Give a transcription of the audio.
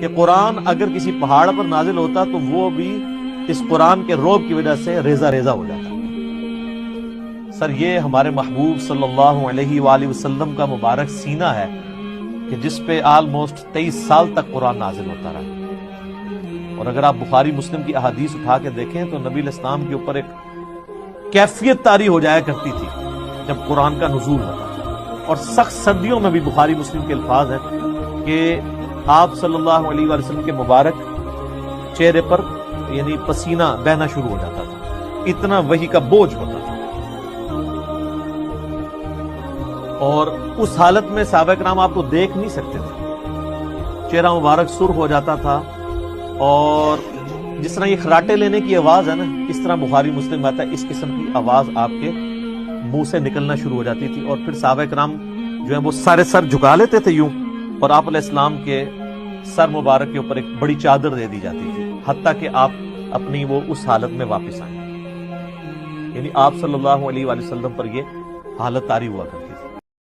کہ قرآن اگر کسی پہاڑ پر نازل ہوتا تو وہ بھی اس قرآن کے رعب کی وجہ سے ریزہ ریزہ ہو جاتا۔ سر یہ ہمارے محبوب صلی اللہ علیہ وآلہ وسلم کا مبارک سینہ ہے کہ جس پہ آلموسٹ 23 سال تک قرآن نازل ہوتا رہا۔ اور اگر آپ بخاری مسلم کی احادیث اٹھا کے دیکھیں تو نبی علیہ السلام کے اوپر ایک کیفیت طاری ہو جایا کرتی تھی جب قرآن کا نزول ہوتا، اور سخت سردیوں میں بھی بخاری مسلم کے الفاظ ہیں کہ آپ صلی اللہ علیہ وآلہ وسلم کے مبارک چہرے پر یعنی پسینہ بہنا شروع ہو جاتا تھا، اتنا وحی کا بوجھ ہوتا تھا۔ اور اس حالت میں صحابہ کرام آپ کو دیکھ نہیں سکتے تھے، چہرہ مبارک سرخ ہو جاتا تھا، اور جس طرح یہ خراٹے لینے کی آواز ہے نا، اس طرح بخاری مسلم آتا ہے اس قسم کی آواز آپ کے منہ سے نکلنا شروع ہو جاتی تھی، اور پھر صحابہ کرام جو ہیں وہ سارے سر جھکا لیتے تھے یوں، اور آپ علیہ السلام کے سر مبارک کے اوپر ایک بڑی چادر دے دی جاتی تھی حتیٰ کہ آپ اپنی وہ اس حالت میں واپس آئیں۔ یعنی آپ صلی اللہ علیہ وآلہ وسلم پر یہ حالت طاری ہوا کرتی۔